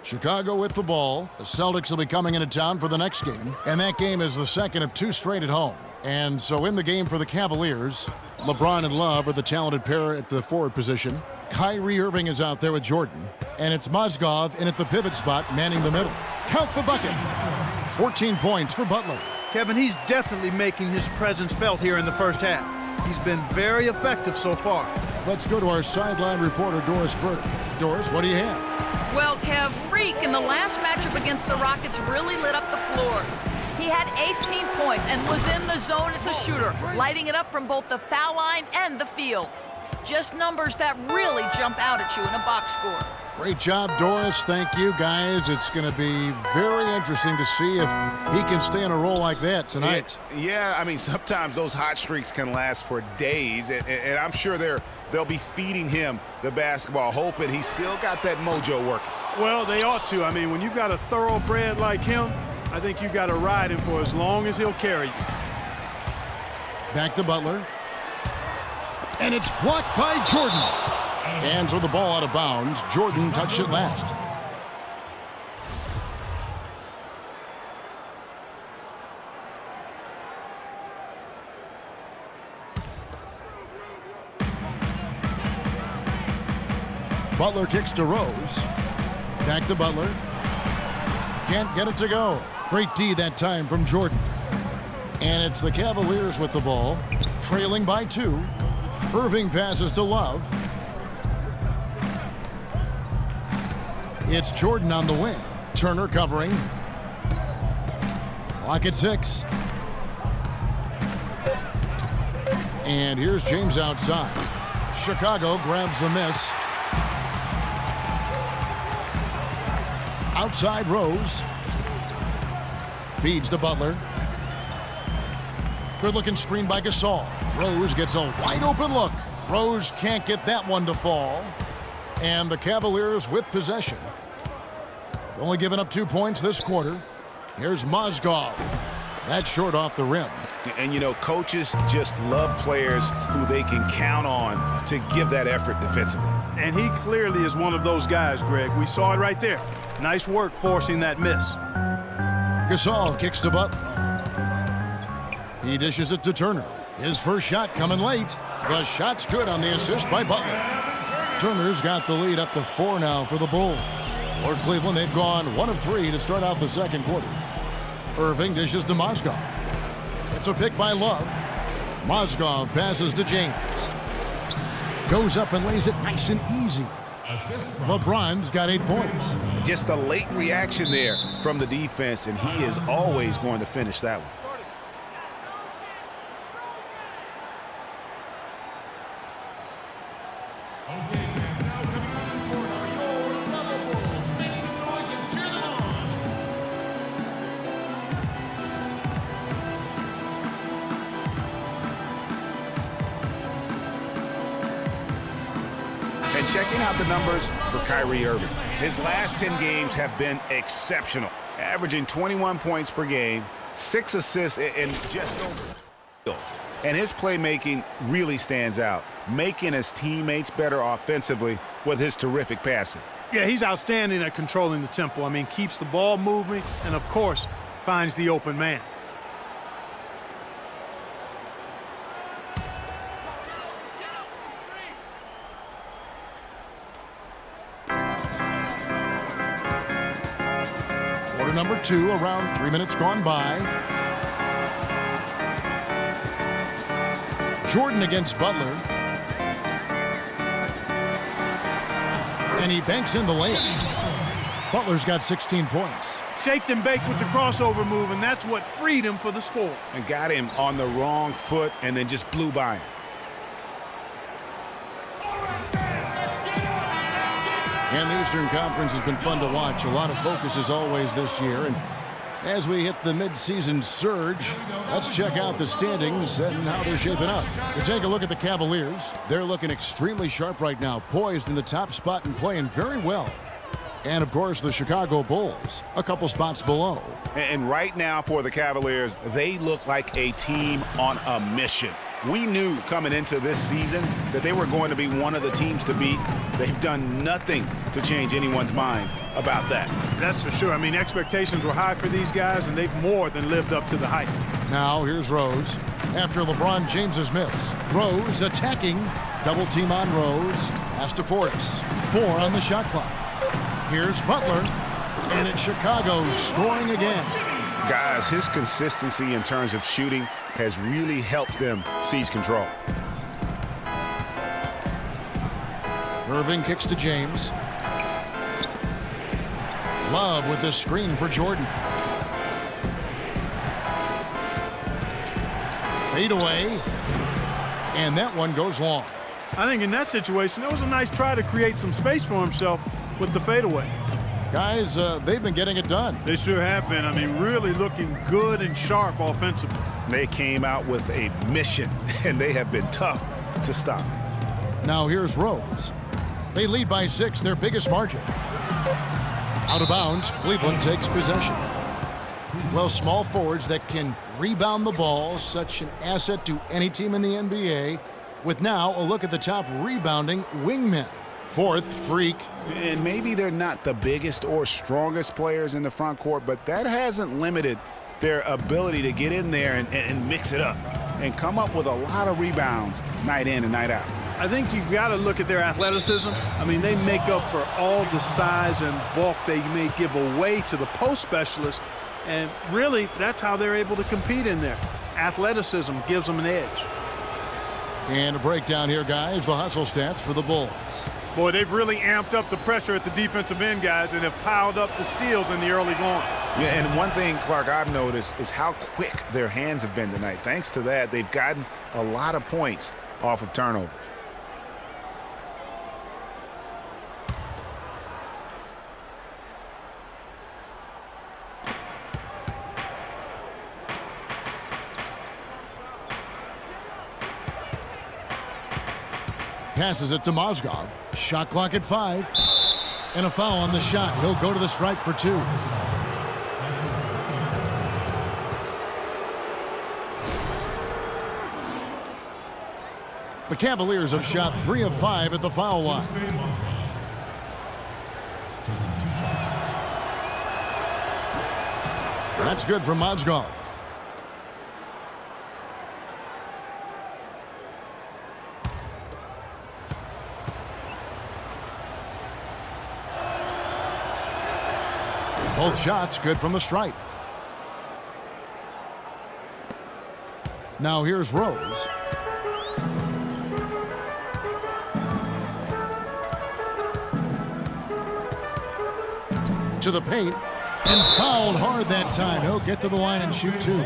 Chicago with the ball. The Celtics will be coming into town for the next game, and that game is the second of 2 straight at home. And so in the game for the Cavaliers, LeBron and Love are the talented pair at the forward position. Kyrie Irving is out there with Jordan, and it's Mozgov in at the pivot spot, manning the middle. Count the bucket. 14 points for Butler. Kevin, he's definitely making his presence felt here in the first half. He's been very effective so far. Let's go to our sideline reporter, Doris Burke. Doris, what do you have? Well, Kev, Freak in the last matchup against the Rockets really lit up the floor. He had 18 points and was in the zone as a shooter, lighting it up from both the foul line and the field. Just numbers that really jump out at you in a box score. Great job, Doris. Thank you, guys. It's going to be very interesting to see if he can stay in a role like that tonight. Yeah, I mean, sometimes those hot streaks can last for days, and I'm sure they'll be feeding him the basketball, hoping he's still got that mojo working. Well, they ought to. I mean, when you've got a thoroughbred like him, I think you've got to ride him for as long as he'll carry you. Back to Butler. And it's blocked by Jordan. Hands with the ball out of bounds. Jordan touched it last. Butler kicks to Rose. Back to Butler. Can't get it to go. Great D that time from Jordan. And it's the Cavaliers with the ball, trailing by 2. Irving passes to Love. It's Jordan on the wing. Turner covering. Clock at 6. And here's James outside. Chicago grabs the miss. Outside Rose. Feeds to Butler. Good-looking screen by Gasol. Rose gets a wide-open look. Rose can't get that one to fall. And the Cavaliers with possession. Only giving up 2 points this quarter. Here's Mozgov. That's short off the rim. And, you know, coaches just love players who they can count on to give that effort defensively. And he clearly is one of those guys, Greg. We saw it right there. Nice work forcing that miss. Gasol kicks to Butler. He dishes it to Turner. His first shot coming late. The shot's good on the assist by Butler. Turner's got the lead up to 4 now for the Bulls. For Cleveland, they've gone 1 of 3 to start out the second quarter. Irving dishes to Mozgov. It's a pick by Love. Mozgov passes to James. Goes up and lays it nice and easy. LeBron's got 8 points. Just a late reaction there from the defense, and he is always going to finish that one. And checking out the numbers for Kyrie Irving. His last 10 games have been exceptional, averaging 21 points per game, 6 assists, and just over. And his playmaking really stands out, making his teammates better offensively with his terrific passing. Yeah, he's outstanding at controlling the tempo. I mean, keeps the ball moving and, of course, finds the open man. Quarter number 2, around 3 minutes gone by. Jordan against Butler. And he banks in the layup. Butler's got 16 points. Shaked and baked with the crossover move, and that's what freed him for the score. And got him on the wrong foot and then just blew by him. And the Eastern Conference has been fun to watch. A lot of focus as always this year. And as we hit the midseason surge, let's check out the standings and how they're shaping up. To take a look at the Cavaliers, they're looking extremely sharp right now, poised in the top spot and playing very well. And, of course, the Chicago Bulls, a couple spots below. And right now for the Cavaliers, they look like a team on a mission. We knew coming into this season that they were going to be one of the teams to beat. They've done nothing to change anyone's mind. about that. That's for sure. I mean, expectations were high for these guys, and they've more than lived up to the hype. Now here's Rose. After LeBron James's miss, Rose attacking. Double team on Rose. Pass to Portis. 4 on the shot clock. Here's Butler. And it's Chicago scoring again. Guys, his consistency in terms of shooting has really helped them seize control. Irving kicks to James. Love with the screen for Jordan. Fade away. And that one goes long. I think in that situation, that was a nice try to create some space for himself with the fadeaway. Guys, they've been getting it done. They sure have been. I mean, really looking good and sharp offensively. They came out with a mission, and they have been tough to stop. Now here's Rose. They lead by 6, their biggest margin. Out of bounds, Cleveland takes possession. Well, small forwards that can rebound the ball, such an asset to any team in the NBA. With now a look at the top rebounding wingmen. 4th, Freak. And maybe they're not the biggest or strongest players in the front court, but that hasn't limited their ability to get in there and mix it up and come up with a lot of rebounds night in and night out. I think you've got to look at their athleticism. I mean, they make up for all the size and bulk they may give away to the post specialists, and really that's how they're able to compete in there. Athleticism gives them an edge. And a breakdown here, guys, the hustle stats for the Bulls. Boy, they've really amped up the pressure at the defensive end, guys, and have piled up the steals in the early going. Yeah, and one thing, Clark, I've noticed is how quick their hands have been tonight. Thanks to that, they've gotten a lot of points off of turnover. Passes it to Mozgov. Shot clock at 5. And a foul on the shot. He'll go to the stripe for 2. The Cavaliers have shot 3 of 5 at the foul line. That's good for Mozgov. Both shots good from the stripe. Now here's Rose. To the paint. And fouled hard that time. He'll get to the line and shoot 2.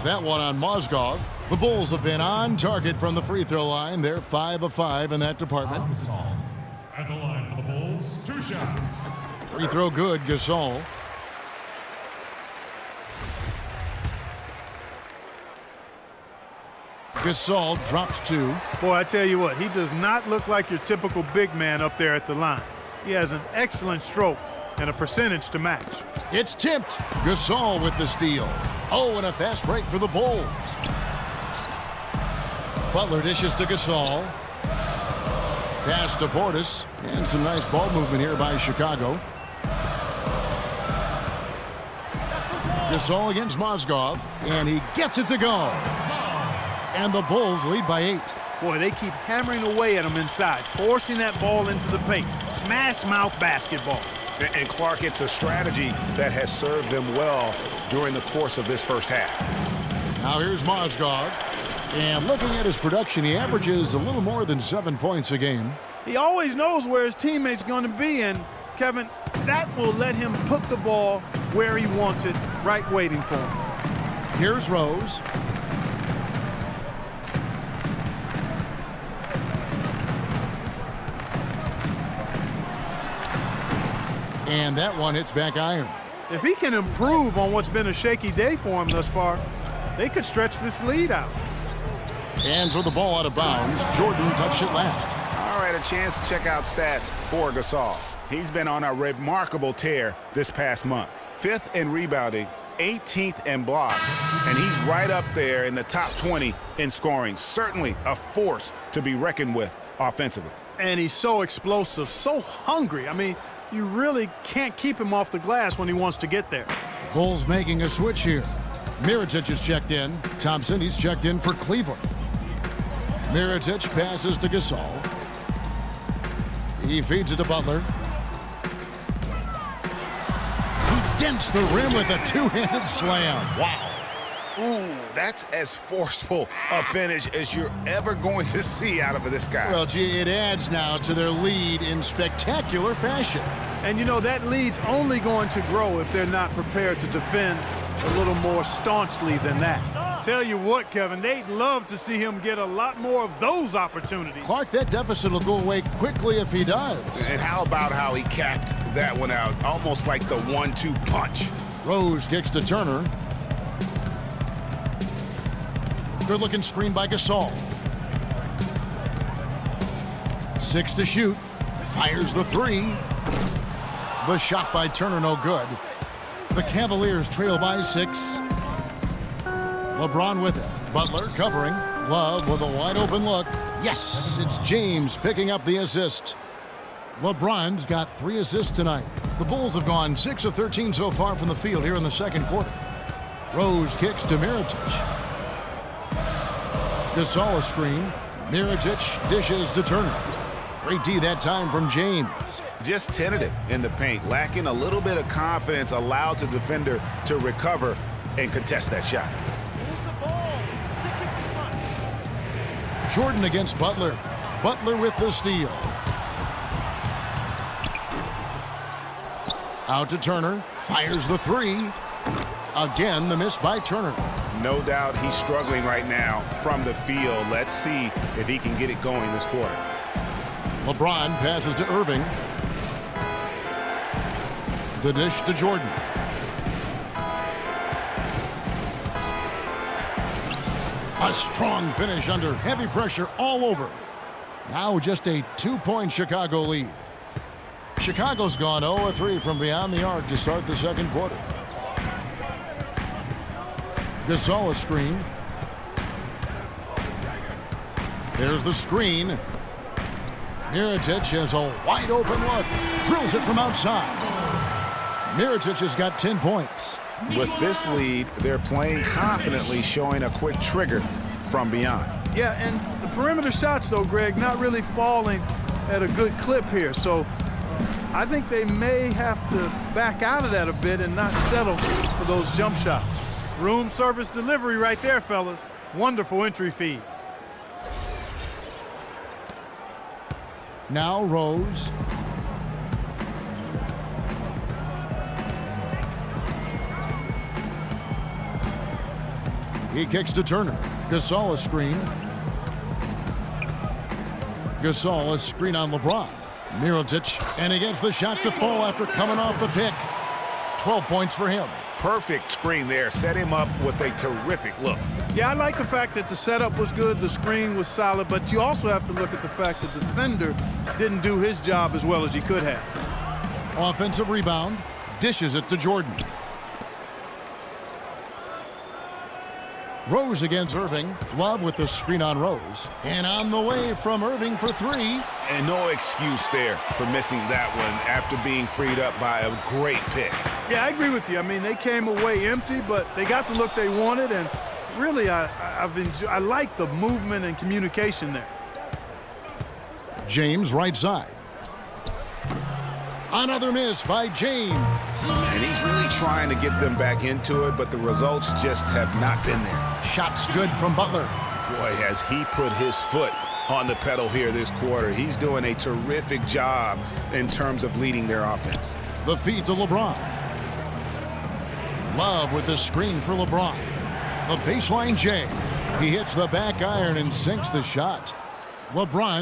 That one on Mozgov. The Bulls have been on target from the free throw line. They're 5 of 5 in that department. At the line for the Bulls, 2 shots. Free throw good, Gasol. Gasol drops 2. Boy, I tell you what, he does not look like your typical big man up there at the line. He has an excellent stroke and a percentage to match. It's tipped. Gasol with the steal. Oh, and a fast break for the Bulls. Butler dishes to Gasol. Pass to Portis. And some nice ball movement here by Chicago. Gasol against Mozgov. And he gets it to go. And the Bulls lead by 8. Boy, they keep hammering away at him inside, forcing that ball into the paint. Smash mouth basketball. And Clark, it's a strategy that has served them well during the course of this first half. Now here's Mozgov. And looking at his production, he averages a little more than 7 points a game. He always knows where his teammate's going to be, and Kevin, that will let him put the ball where he wants it, right waiting for him. Here's Rose. And that one hits back iron. If he can improve on what's been a shaky day for him thus far, they could stretch this lead out. Hands with the ball out of bounds. Jordan touched it last. All right, a chance to check out stats for Gasol. He's been on a remarkable tear this past month. 5th in rebounding, 18th in blocks, and he's right up there in the top 20 in scoring. Certainly a force to be reckoned with offensively. And he's so explosive, so hungry. I mean, You really can't keep him off the glass when he wants to get there. Bulls making a switch here. Mirotic is checked in. Thompson, he's checked in for Cleveland. Mirotic passes to Gasol. He feeds it to Butler. He dents the rim with a two-handed slam. Wow. Ooh, that's as forceful a finish as you're ever going to see out of this guy. Well, gee, it adds now to their lead in spectacular fashion. And you know, that lead's only going to grow if they're not prepared to defend a little more staunchly than that. Tell you what, Kevin, they'd love to see him get a lot more of those opportunities. Clark, that deficit will go away quickly if he does. And how about how he capped that one out? Almost like the 1-2 punch. Rose kicks to Turner. Good-looking screen by Gasol. 6 to shoot. Fires the 3. The shot by Turner, no good. The Cavaliers trail by 6. LeBron with it. Butler covering. Love with a wide-open look. Yes, it's James picking up the assist. LeBron's got 3 assists tonight. The Bulls have gone 6 of 13 so far from the field here in the second quarter. Rose kicks to Mirotic. Gasol a screen. Mirotic dishes to Turner. Great D that time from James. Just tentative in the paint, lacking a little bit of confidence, allowed the defender to recover and contest that shot. Jordan against Butler. Butler with the steal. Out to Turner. Fires the 3. Again, the miss by Turner. No doubt he's struggling right now from the field. Let's see if he can get it going this quarter. LeBron passes to Irving. The dish to Jordan. A strong finish under heavy pressure all over. Now just a 2-point Chicago lead. Chicago's gone 0-3 from beyond the arc to start the second quarter. Gasol a screen. There's the screen. Mirotic has a wide open look. Drills it from outside. Mirotic has got 10 points. With this lead, they're playing confidently, showing a quick trigger from beyond. Yeah, and the perimeter shots, though, Greg, not really falling at a good clip here. So I think they may have to back out of that a bit and not settle for those jump shots. Room service delivery right there, fellas. Wonderful entry feed. Now Rose. He kicks to Turner. Gasol a screen. Gasol a screen on LeBron. Mirotic, and he gets the shot to fall after coming off the pick. 12 points for him. Perfect screen there. Set him up with a terrific look. Yeah, I like the fact that the setup was good, the screen was solid, but you also have to look at the fact that the defender didn't do his job as well as he could have. Offensive rebound. Dishes it to Jordan. Rose against Irving. Love with the screen on Rose. And on the way from Irving for 3. And no excuse there for missing that one after being freed up by a great pick. Yeah, I agree with you. I mean, they came away empty, but they got the look they wanted, and really, I like the movement and communication there. James right side. Another miss by James. And he's really trying to get them back into it, but the results just have not been there. Shots good from Butler. Boy, has he put his foot on the pedal here this quarter. He's doing a terrific job in terms of leading their offense. The feed to LeBron. Love with the screen for LeBron. The baseline J. He hits the back iron and sinks the shot. LeBron